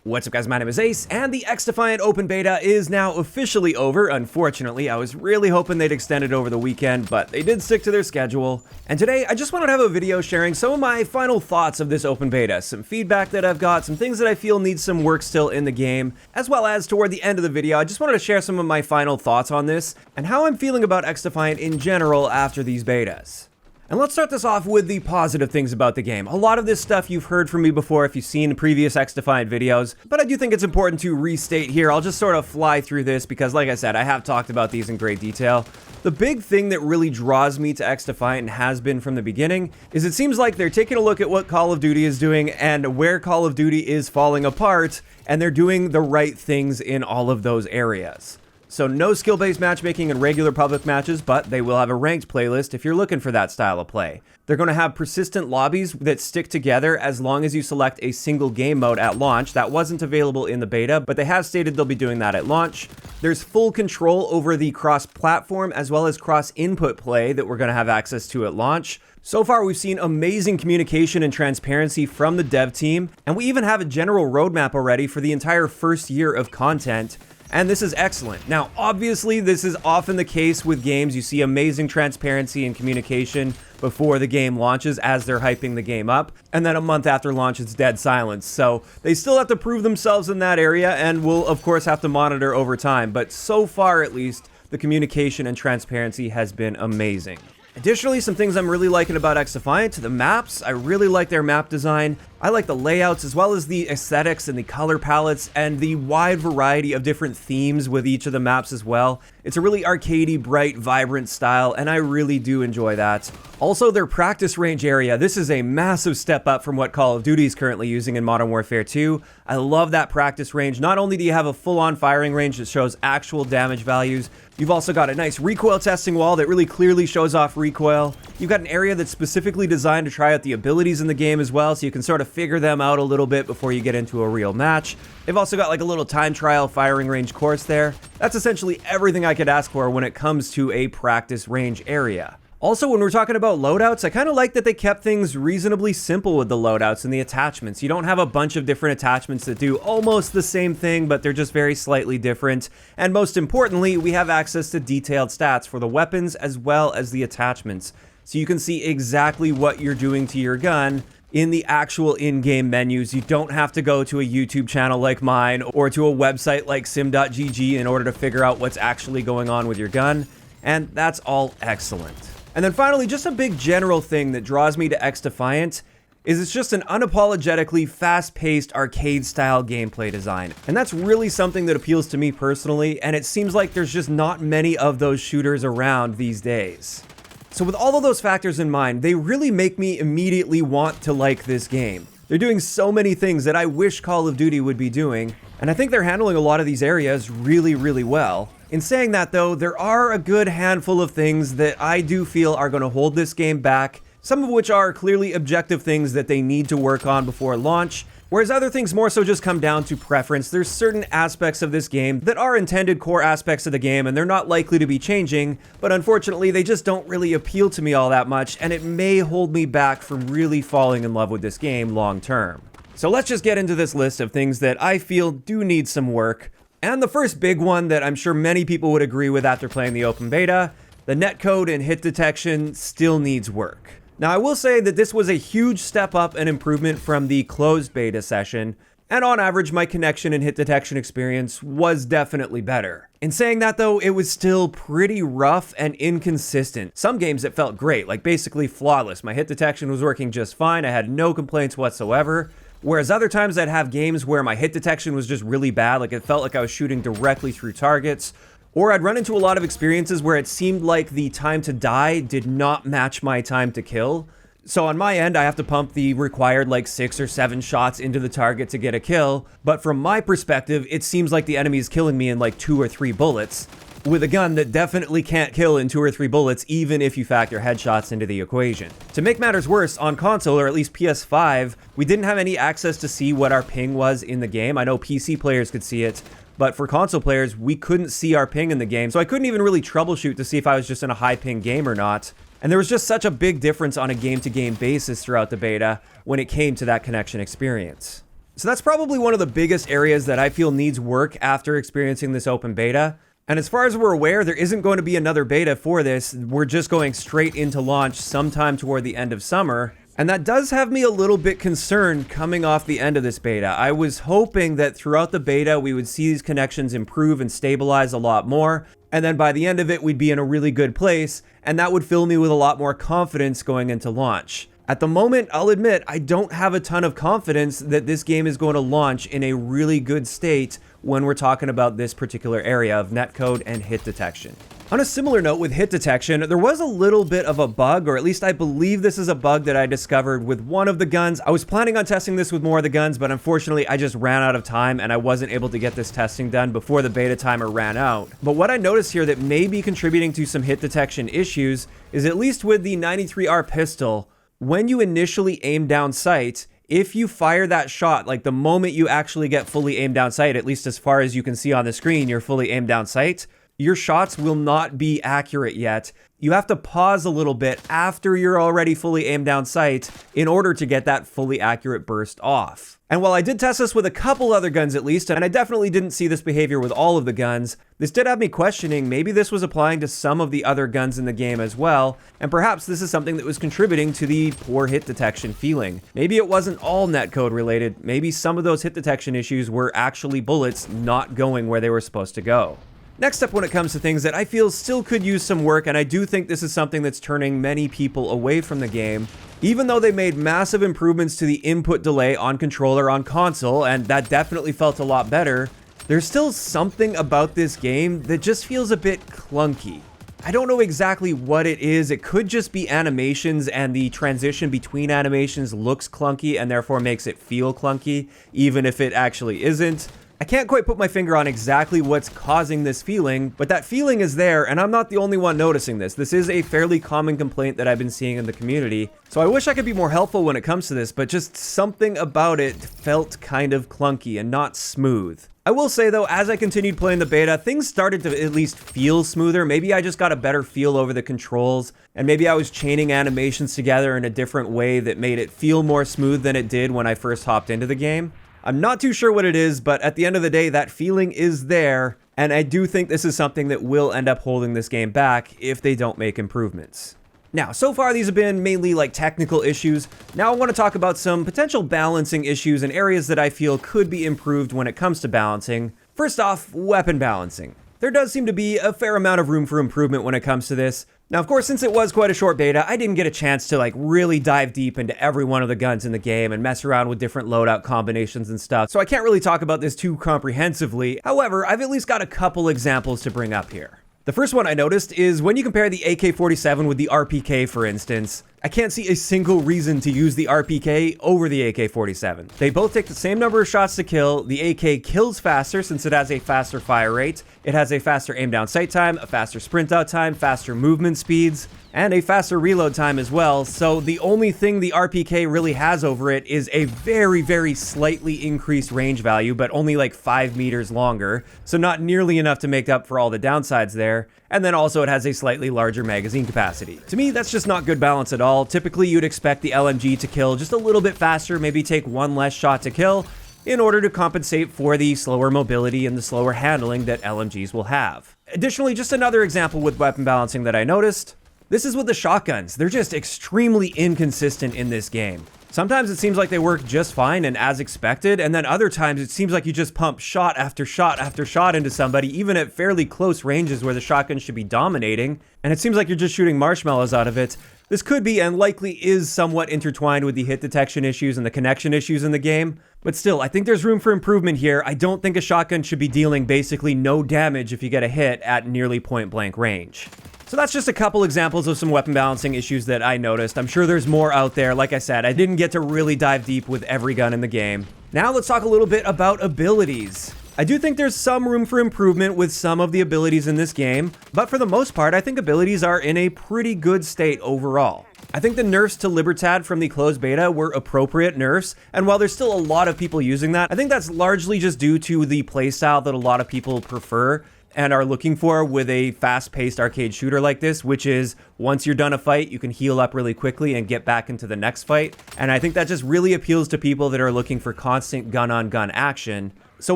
What's up guys, my name is Ace, and the XDefiant Open Beta is now officially over. Unfortunately, I was really hoping they'd extend it over the weekend, but they did stick to their schedule. And today, I just wanted to have a video sharing some of my final thoughts of this Open Beta, some feedback that I've got, some things that I feel need some work still in the game, as well as toward the end of the video, I just wanted to share some of my final thoughts on this, and how I'm feeling about XDefiant in general after these betas. And let's start this off with the positive things about the game. A lot of this stuff you've heard from me before if you've seen previous XDefiant videos, but I do think it's important to restate here. I'll just sort of fly through this because, like I said, I have talked about these in great detail. The big thing that really draws me to XDefiant and has been from the beginning is it seems like they're taking a look at what Call of Duty is doing and where Call of Duty is falling apart, and they're doing the right things in all of those areas. So no skill-based matchmaking in regular public matches, but they will have a ranked playlist if you're looking for that style of play. They're going to have persistent lobbies that stick together as long as you select a single game mode at launch. That wasn't available in the beta, but they have stated they'll be doing that at launch. There's full control over the cross-platform as well as cross-input play that we're going to have access to at launch. So far, we've seen amazing communication and transparency from the dev team, and we even have a general roadmap already for the entire first year of content. And this is excellent. Now, obviously, this is often the case with games. You see amazing transparency and communication before the game launches as they're hyping the game up. And then a month after launch, it's dead silence. So they still have to prove themselves in that area and will, of course, have to monitor over time. But so far, at least, the communication and transparency has been amazing. Additionally, some things I'm really liking about XDefiant, the maps. I really like their map design. I like the layouts as well as the aesthetics and the color palettes and the wide variety of different themes with each of the maps as well. It's a really arcadey, bright, vibrant style, and I really do enjoy that. Also, their practice range area. This is a massive step up from what Call of Duty is currently using in Modern Warfare 2. I love that practice range. Not only do you have a full-on firing range that shows actual damage values, you've also got a nice recoil testing wall that really clearly shows off recoil. You've got an area that's specifically designed to try out the abilities in the game as well, so you can sort of figure them out a little bit before you get into a real match. They've also got like a little time trial firing range course there. That's essentially everything I could ask for when it comes to a practice range area. Also, when we're talking about loadouts, I kind of like that they kept things reasonably simple with the loadouts and the attachments. You don't have a bunch of different attachments that do almost the same thing, but they're just very slightly different. And most importantly, we have access to detailed stats for the weapons as well as the attachments. So you can see exactly what you're doing to your gun in the actual in-game menus. You don't have to go to a YouTube channel like mine or to a website like sim.gg in order to figure out what's actually going on with your gun. And that's all excellent. And then finally, just a big general thing that draws me to XDefiant is it's just an unapologetically fast-paced arcade-style gameplay design. And that's really something that appeals to me personally, and it seems like there's just not many of those shooters around these days. So with all of those factors in mind, they really make me immediately want to like this game. They're doing so many things that I wish Call of Duty would be doing, and I think they're handling a lot of these areas really, really well. In saying that though, there are a good handful of things that I do feel are going to hold this game back, some of which are clearly objective things that they need to work on before launch, whereas other things more so just come down to preference. There's certain aspects of this game that are intended core aspects of the game and they're not likely to be changing, but unfortunately they just don't really appeal to me all that much, and it may hold me back from really falling in love with this game long term. So let's just get into this list of things that I feel do need some work. And the first big one that I'm sure many people would agree with after playing the open beta, the netcode and hit detection still needs work. Now, I will say that this was a huge step up and improvement from the closed beta session, and on average, my connection and hit detection experience was definitely better. In saying that though, it was still pretty rough and inconsistent. Some games it felt great, like basically flawless. My hit detection was working just fine, I had no complaints whatsoever. Whereas other times I'd have games where my hit detection was just really bad, like it felt like I was shooting directly through targets, or I'd run into a lot of experiences where it seemed like the time to die did not match my time to kill. So on my end, I have to pump the required like 6 or 7 shots into the target to get a kill, but from my perspective, it seems like the enemy is killing me in like 2 or 3 bullets, with a gun that definitely can't kill in 2 or 3 bullets, even if you factor headshots into the equation. To make matters worse, on console, or at least PS5, we didn't have any access to see what our ping was in the game. I know PC players could see it, but for console players, we couldn't see our ping in the game, so I couldn't even really troubleshoot to see if I was just in a high ping game or not. And there was just such a big difference on a game-to-game basis throughout the beta when it came to that connection experience. So that's probably one of the biggest areas that I feel needs work after experiencing this open beta. And as far as we're aware, there isn't going to be another beta for this. We're just going straight into launch sometime toward the end of summer. And that does have me a little bit concerned coming off the end of this beta. I was hoping that throughout the beta, we would see these connections improve and stabilize a lot more. And then by the end of it, we'd be in a really good place. And that would fill me with a lot more confidence going into launch. At the moment, I'll admit, I don't have a ton of confidence that this game is going to launch in a really good state when we're talking about this particular area of netcode and hit detection. On a similar note with hit detection, there was a little bit of a bug, or at least I believe this is a bug that I discovered with one of the guns. I was planning on testing this with more of the guns, but unfortunately I just ran out of time and I wasn't able to get this testing done before the beta timer ran out. But what I noticed here that may be contributing to some hit detection issues is, at least with the 93R pistol, when you initially aim down sight, if you fire that shot, like the moment you actually get fully aimed down sight, at least as far as you can see on the screen, you're fully aimed down sight, your shots will not be accurate yet. You have to pause a little bit after you're already fully aimed down sight in order to get that fully accurate burst off. And while I did test this with a couple other guns at least, and I definitely didn't see this behavior with all of the guns, this did have me questioning maybe this was applying to some of the other guns in the game as well, and perhaps this is something that was contributing to the poor hit detection feeling. Maybe it wasn't all netcode related, maybe some of those hit detection issues were actually bullets not going where they were supposed to go. Next up, when it comes to things that I feel still could use some work, and I do think this is something that's turning many people away from the game, even though they made massive improvements to the input delay on controller on console, and that definitely felt a lot better, there's still something about this game that just feels a bit clunky. I don't know exactly what it is. It could just be animations, and the transition between animations looks clunky and therefore makes it feel clunky, even if it actually isn't. I can't quite put my finger on exactly what's causing this feeling, but that feeling is there, and I'm not the only one noticing this. This is a fairly common complaint that I've been seeing in the community, so I wish I could be more helpful when it comes to this, but just something about it felt kind of clunky and not smooth. I will say though, as I continued playing the beta, things started to at least feel smoother. Maybe I just got a better feel over the controls, and maybe I was chaining animations together in a different way that made it feel more smooth than it did when I first hopped into the game. I'm not too sure what it is, but at the end of the day, that feeling is there, and I do think this is something that will end up holding this game back if they don't make improvements. Now, so far these have been mainly like technical issues. Now I want to talk about some potential balancing issues and areas that I feel could be improved when it comes to balancing. First off, weapon balancing. There does seem to be a fair amount of room for improvement when it comes to this. Now, of course, since it was quite a short beta, I didn't get a chance to like really dive deep into every one of the guns in the game and mess around with different loadout combinations and stuff, so I can't really talk about this too comprehensively. However, I've at least got a couple examples to bring up here. The first one I noticed is when you compare the AK-47 with the RPK, for instance, I can't see a single reason to use the RPK over the AK-47. They both take the same number of shots to kill. The AK kills faster since it has a faster fire rate. It has a faster aim down sight time, a faster sprint out time, faster movement speeds, and a faster reload time as well. So the only thing the RPK really has over it is a very, very slightly increased range value, but only like 5 meters longer. So not nearly enough to make up for all the downsides there. And then also it has a slightly larger magazine capacity. To me, that's just not good balance at all. Typically, you'd expect the LMG to kill just a little bit faster, maybe take one less shot to kill, in order to compensate for the slower mobility and the slower handling that LMGs will have. Additionally, just another example with weapon balancing that I noticed, this is with the shotguns. They're just extremely inconsistent in this game. Sometimes it seems like they work just fine and as expected, and then other times it seems like you just pump shot after shot after shot into somebody, even at fairly close ranges where the shotgun should be dominating, and it seems like you're just shooting marshmallows out of it. This could be and likely is somewhat intertwined with the hit detection issues and the connection issues in the game, but still, I think there's room for improvement here. I don't think a shotgun should be dealing basically no damage if you get a hit at nearly point-blank range. So that's just a couple examples of some weapon balancing issues that I noticed. I'm sure there's more out there. Like I said, I didn't get to really dive deep with every gun in the game. Now let's talk a little bit about abilities. I do think there's some room for improvement with some of the abilities in this game, but for the most part, I think abilities are in a pretty good state overall. I think the nerfs to Libertad from the closed beta were appropriate nerfs, and while there's still a lot of people using that, I think that's largely just due to the playstyle that a lot of people prefer. and are looking for with a fast-paced arcade shooter like this, which is once you're done a fight, you can heal up really quickly and get back into the next fight. And I think that just really appeals to people that are looking for constant gun-on-gun action. So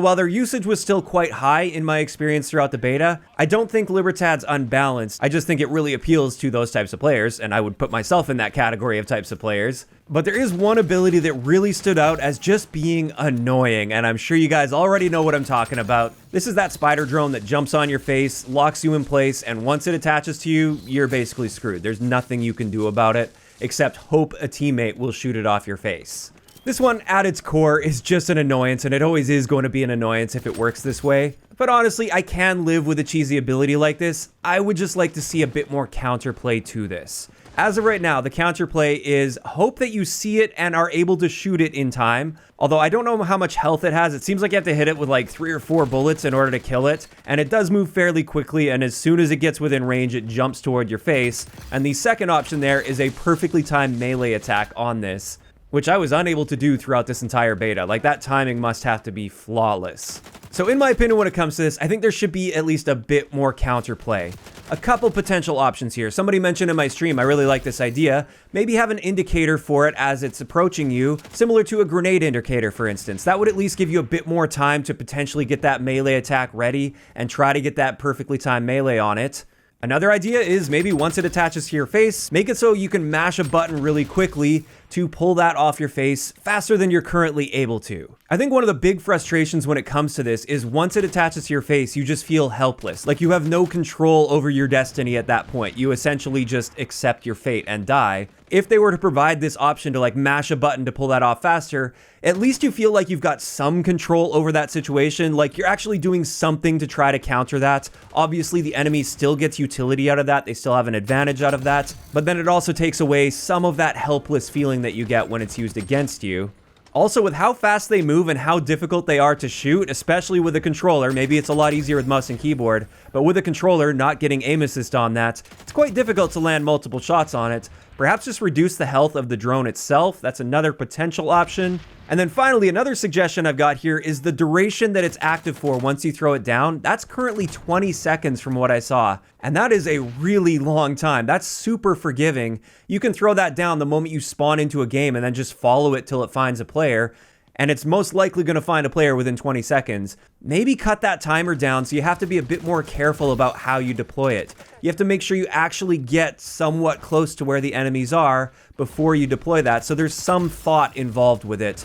while their usage was still quite high in my experience throughout the beta, I don't think Libertad's unbalanced. I just think it really appeals to those types of players, and I would put myself in that category of types of players. But there is one ability that really stood out as just being annoying, and I'm sure you guys already know what I'm talking about. This is that spider drone that jumps on your face, locks you in place, and once it attaches to you, you're basically screwed. There's nothing you can do about it, except hope a teammate will shoot it off your face. This one, at its core, is just an annoyance, and it always is going to be an annoyance if it works this way. But honestly, I can live with a cheesy ability like this. I would just like to see a bit more counterplay to this. As of right now, the counterplay is hope that you see it and are able to shoot it in time. Although I don't know how much health it has. It seems like you have to hit it with like 3 or 4 bullets in order to kill it. And it does move fairly quickly, and as soon as it gets within range, it jumps toward your face. And the second option there is a perfectly timed melee attack on this, which I was unable to do throughout this entire beta. Like, that timing must have to be flawless. So in my opinion, when it comes to this, I think there should be at least a bit more counterplay. A couple potential options here. Somebody mentioned in my stream, I really like this idea. Maybe have an indicator for it as it's approaching you, similar to a grenade indicator, for instance. That would at least give you a bit more time to potentially get that melee attack ready and try to get that perfectly timed melee on it. Another idea is maybe once it attaches to your face, make it so you can mash a button really quickly to pull that off your face faster than you're currently able to. I think one of the big frustrations when it comes to this is once it attaches to your face, you just feel helpless. Like you have no control over your destiny at that point. You essentially just accept your fate and die. If they were to provide this option to like mash a button to pull that off faster, at least you feel like you've got some control over that situation, like you're actually doing something to try to counter that. Obviously, the enemy still gets utility out of that, they still have an advantage out of that, but then it also takes away some of that helpless feeling that you get when it's used against you. Also, with how fast they move and how difficult they are to shoot, especially with a controller, maybe it's a lot easier with mouse and keyboard, but with a controller not getting aim assist on that, it's quite difficult to land multiple shots on it. Perhaps just reduce the health of the drone itself. That's another potential option. And then finally, another suggestion I've got here is the duration that it's active for once you throw it down. That's currently 20 seconds from what I saw. And that is a really long time. That's super forgiving. You can throw that down the moment you spawn into a game and then just follow it till it finds a player. And it's most likely going to find a player within 20 seconds. Maybe cut that timer down so you have to be a bit more careful about how you deploy it. You have to make sure you actually get somewhat close to where the enemies are before you deploy that, so there's some thought involved with it,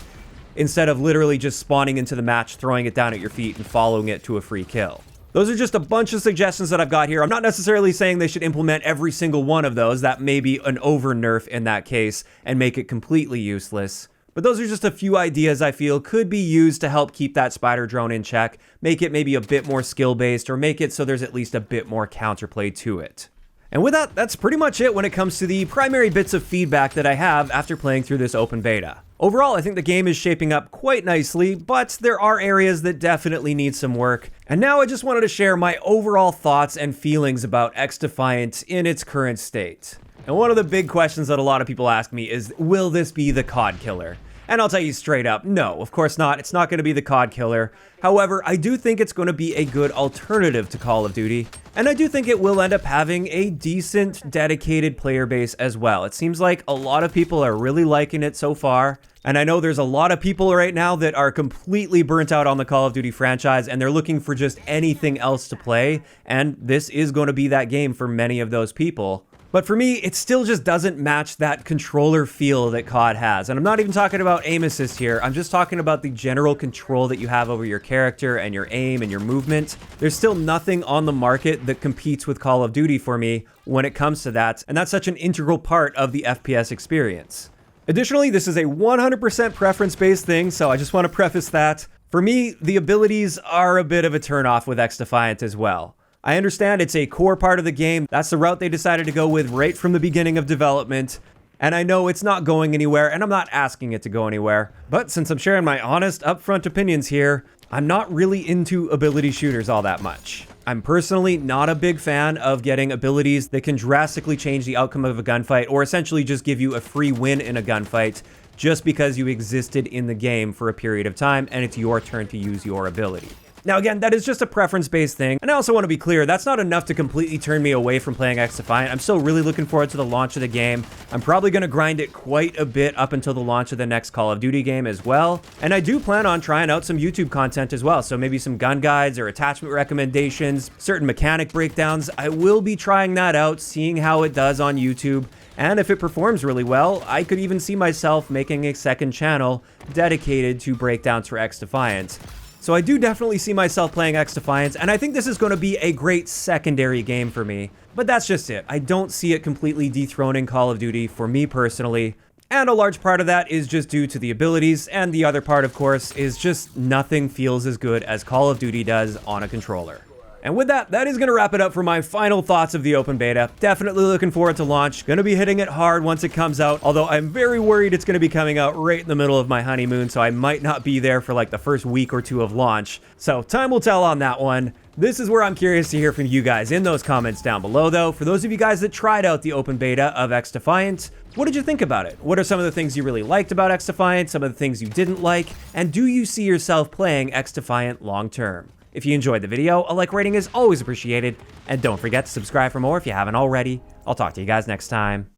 instead of literally just spawning into the match, throwing it down at your feet, and following it to a free kill. Those are just a bunch of suggestions that I've got here. I'm not necessarily saying they should implement every single one of those. That may be an over nerf in that case and make it completely useless. But those are just a few ideas I feel could be used to help keep that spider drone in check, make it maybe a bit more skill-based, or make it so there's at least a bit more counterplay to it. And with that, that's pretty much it when it comes to the primary bits of feedback that I have after playing through this open beta. Overall, I think the game is shaping up quite nicely, but there are areas that definitely need some work. And now I just wanted to share my overall thoughts and feelings about XDefiant in its current state. And one of the big questions that a lot of people ask me is, will this be the CoD killer? And I'll tell you straight up, no, of course not. It's not going to be the CoD killer. However, I do think it's going to be a good alternative to Call of Duty. And I do think it will end up having a decent, dedicated player base as well. It seems like a lot of people are really liking it so far. And I know there's a lot of people right now that are completely burnt out on the Call of Duty franchise, and they're looking for just anything else to play. And this is going to be that game for many of those people. But for me, it still just doesn't match that controller feel that CoD has. And I'm not even talking about aim assist here. I'm just talking about the general control that you have over your character and your aim and your movement. There's still nothing on the market that competes with Call of Duty for me when it comes to that. And that's such an integral part of the FPS experience. Additionally, this is a 100% preference-based thing, so I just want to preface that. For me, the abilities are a bit of a turnoff with XDefiant as well. I understand it's a core part of the game. That's the route they decided to go with right from the beginning of development. And I know it's not going anywhere, and I'm not asking it to go anywhere. But since I'm sharing my honest, upfront opinions here, I'm not really into ability shooters all that much. I'm personally not a big fan of getting abilities that can drastically change the outcome of a gunfight, or essentially just give you a free win in a gunfight, just because you existed in the game for a period of time and it's your turn to use your ability. Now again, that is just a preference-based thing, and I also want to be clear, that's not enough to completely turn me away from playing XDefiant. I'm still really looking forward to the launch of the game. I'm probably going to grind it quite a bit up until the launch of the next Call of Duty game as well, and I do plan on trying out some YouTube content as well, so maybe some gun guides or attachment recommendations, certain mechanic breakdowns. I will be trying that out, seeing how it does on YouTube, and if it performs really well, I could even see myself making a second channel dedicated to breakdowns for XDefiant. So I do definitely see myself playing XDefiant, and I think this is going to be a great secondary game for me. But that's just it. I don't see it completely dethroning Call of Duty for me personally. And a large part of that is just due to the abilities, and the other part, of course, is just nothing feels as good as Call of Duty does on a controller. And with that, that is going to wrap it up for my final thoughts of the open beta. Definitely looking forward to launch. Going to be hitting it hard once it comes out, although I'm very worried it's going to be coming out right in the middle of my honeymoon, so I might not be there for like the first week or two of launch. So time will tell on that one. This is where I'm curious to hear from you guys in those comments down below, though. For those of you guys that tried out the open beta of XDefiant, what did you think about it? What are some of the things you really liked about XDefiant, some of the things you didn't like, and do you see yourself playing XDefiant long term? If you enjoyed the video, a like rating is always appreciated, and don't forget to subscribe for more if you haven't already. I'll talk to you guys next time.